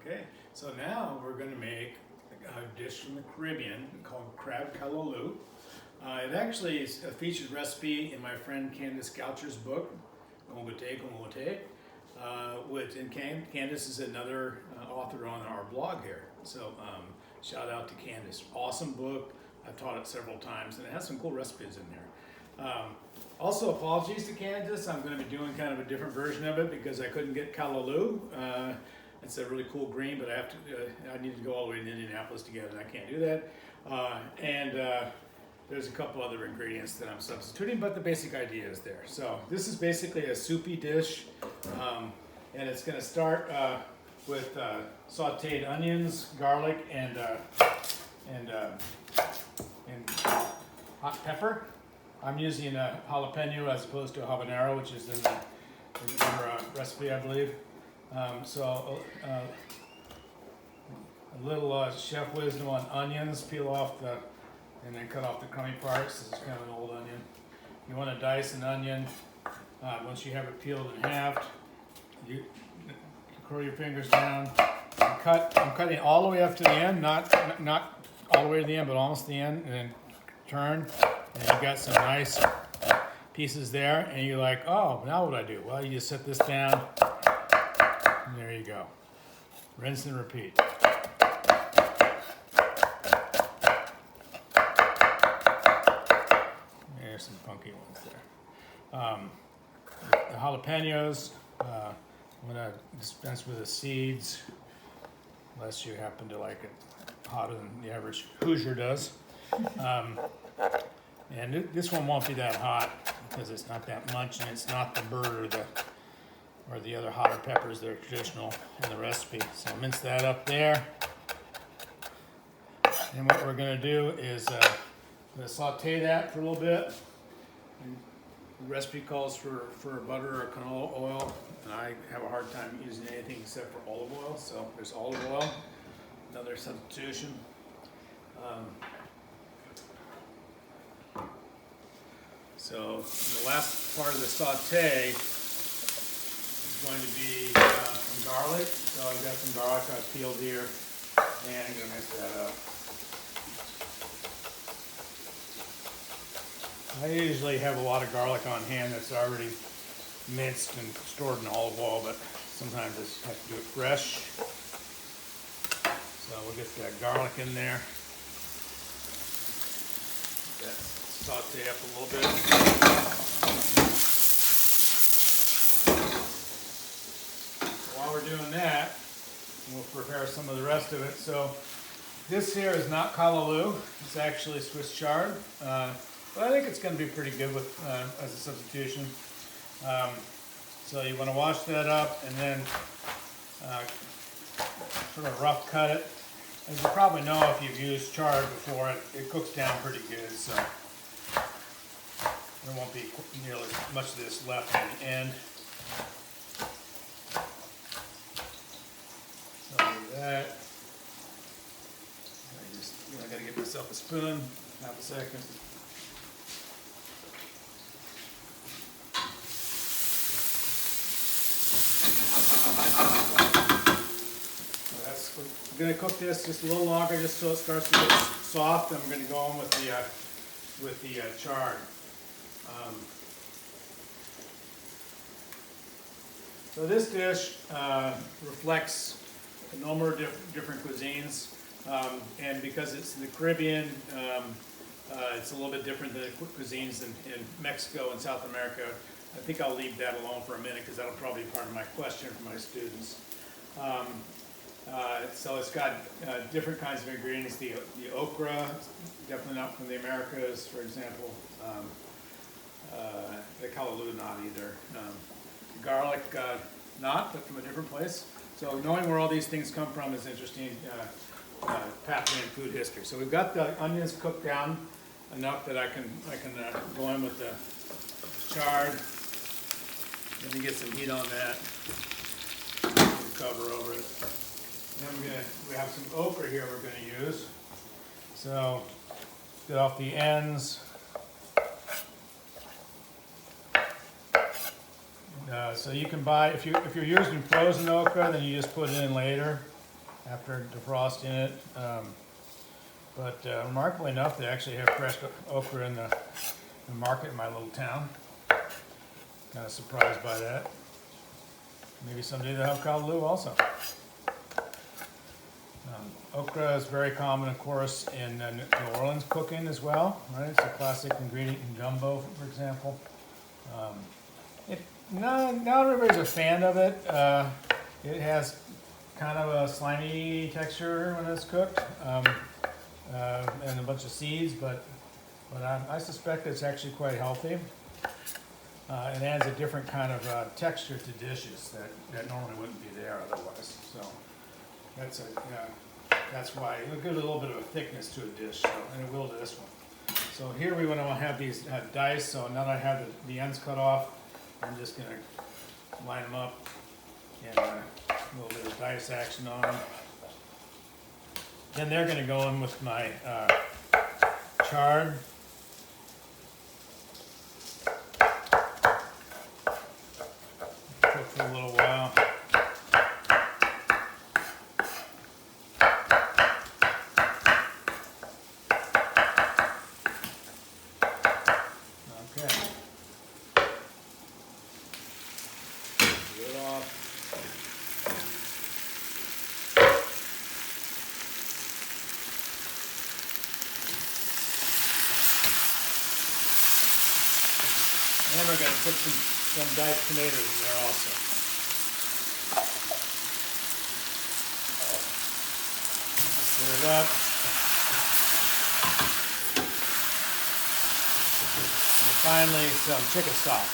Okay, so now we're going to make a dish from the Caribbean called crab Calalloo. It actually is a featured recipe in my friend Candice Goucher's book, Congotay. And Candice is another author on our blog here. So shout out to Candice. Awesome book. I've taught it several times and it has some cool recipes in there. Also, apologies to Candice. I'm going to be doing kind of a different version of it because I couldn't get Calalloo. It's a really cool green, but I need to go all the way to Indianapolis to get it, and I can't do that. There's a couple other ingredients that I'm substituting, but the basic idea is there. So this is basically a soupy dish, and it's going to start with sautéed onions, garlic, and hot pepper. I'm using a jalapeno as opposed to a habanero, which is in your recipe, I believe. So a little chef wisdom on onions. Peel off and then cut off the crummy parts. This is kind of an old onion. You want to dice an onion. Once you have it peeled in half, you curl your fingers down and cut. I'm cutting all the way up to the end, not all the way to the end, but almost the end, and then turn. And you've got some nice pieces there, and you're like, oh, now what do I do? Well, you just set this down, and there you go. Rinse and repeat. There's some funky ones there. The jalapenos, I'm going to dispense with the seeds, unless you happen to like it hotter than the average Hoosier does. And this one won't be that hot because it's not that much, and it's not the bird or the other hotter peppers that are traditional in the recipe. So mince that up there. And what we're going to do is I'm going to saute that for a little bit. And the recipe calls for butter or canola oil, and I have a hard time using anything except for olive oil. So there's olive oil, another substitution. So the last part of the saute is going to be some garlic. So I've got some garlic I've peeled here, and I'm going to mix that up. I usually have a lot of garlic on hand that's already minced and stored in olive oil, but sometimes I just have to do it fresh. So we'll get that garlic in there. Saute up a little bit. So while we're doing that, we'll prepare some of the rest of it. So this here is not Calalloo, it's actually Swiss chard, but I think it's going to be pretty good with as a substitution. So you want to wash that up and then sort of rough cut it. As you probably know, if you've used chard before, it cooks down pretty good. So there won't be nearly much of this left at the end. So do that. I gotta get myself a spoon. Half a second. I'm going to cook this just a little longer, just so it starts to get soft. I'm going to go on with the chard. So this dish reflects a number of different cuisines, and because it's in the Caribbean, it's a little bit different than the cuisines in Mexico and South America. I think I'll leave that alone for a minute because that'll probably be part of my question for my students. So it's got different kinds of ingredients. The okra, definitely not from the Americas, for example. The Calalloo, not either. The garlic, not, but from a different place. So knowing where all these things come from is interesting pathway in food history. So we've got the onions cooked down enough that I can go in with the chard. Let me get some heat on that. Cover over it. Then we have some okra here we're going to use. So get off the ends. So you can buy, if you're using frozen okra, then you just put it in later. after defrosting it. But remarkably enough, they actually have fresh okra in the market in my little town. Kind of surprised by that. Maybe someday they'll have calalloo also. Okra is very common, of course, in New Orleans cooking as well, right? It's a classic ingredient in gumbo, for example. Not everybody's a fan of it. It has kind of a slimy texture when it's cooked, and a bunch of seeds, but I suspect it's actually quite healthy. It adds a different kind of texture to dishes that normally wouldn't be there otherwise. So that's why it'll give a little bit of a thickness to a dish, and it will to this one. So here we want to have these diced. So now that I have the ends cut off, I'm just going to line them up and a little bit of dice action on them. Then they're going to go in with my chard. Cook for a little while. And we're going to put some diced tomatoes in there also. Stir it up. And finally, some chicken stock.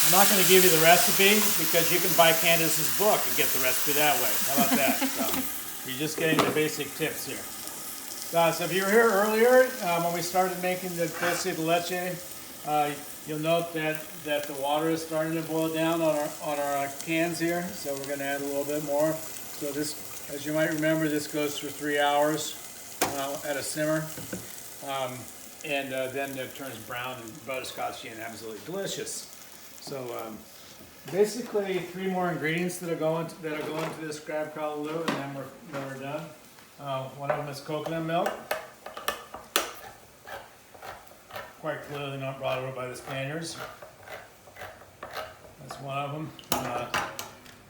I'm not going to give you the recipe because you can buy Candice's book and get the recipe that way. How about that? So, you're just getting the basic tips here. So if you were here earlier, when we started making the dulce de leche, you'll note that the water is starting to boil down on our cans here. So we're going to add a little bit more. So this, as you might remember, this goes for 3 hours at a simmer. Then it turns brown and butterscotchy and absolutely delicious. So basically 3 more ingredients that are going to this crab calalloo, and then we're done. One of them is coconut milk, quite clearly not brought over by the Spaniards. That's one of them.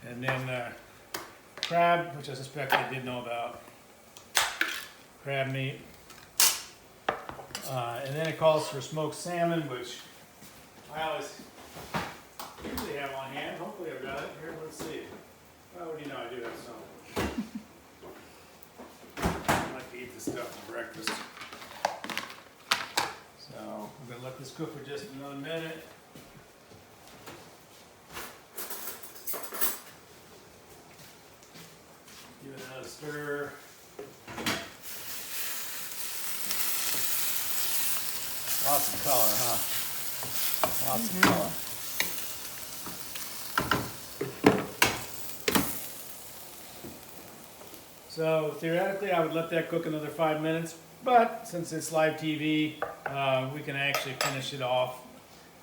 And then crab, which I suspect they did know about. Crab meat. And then it calls for smoked salmon, which I always usually have on hand. Hopefully I've got it here. Let's see. Oh, what do you know? I do have some. Eat this stuff for breakfast. So I'm going to let this cook for just another minute. Give it another stir. Lots of color, huh? Lots of color. So theoretically, I would let that cook another 5 minutes, but since it's live TV, we can actually finish it off,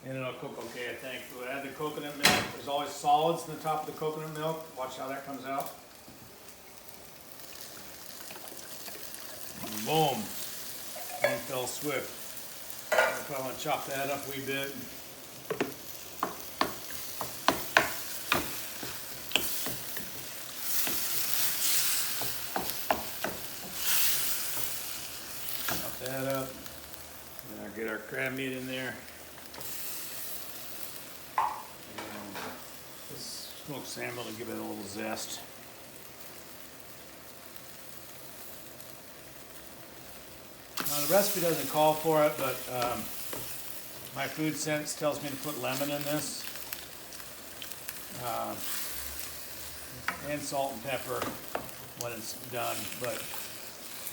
and it'll cook okay, I think. We'll add the coconut milk. There's always solids in the top of the coconut milk. Watch how that comes out. And boom. One fell swift. I probably want to chop that up a wee bit. That up, and I'll get our crab meat in there. And this smoked salmon will give it a little zest. Now the recipe doesn't call for it, but my food sense tells me to put lemon in this, and salt and pepper when it's done. But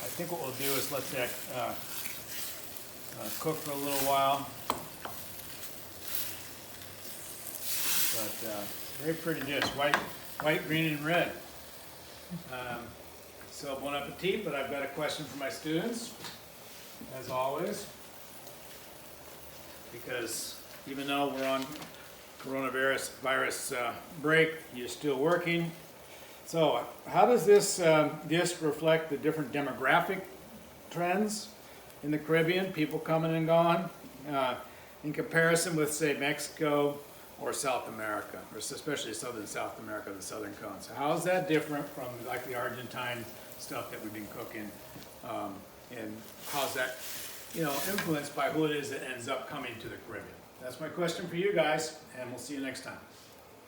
I think what we'll do is let that cook for a little while. But very pretty dish, white, green, and red. So bon appetit, but I've got a question for my students, as always. Because even though we're on coronavirus break. You're still working. So how does this disc reflect the different demographic trends in the Caribbean, people coming and gone, in comparison with, say, Mexico or South America, or especially Southern South America, the Southern Cone? So how is that different from like the Argentine stuff that we've been cooking? And how's that, influenced by who it is that ends up coming to the Caribbean? That's my question for you guys, and we'll see you next time.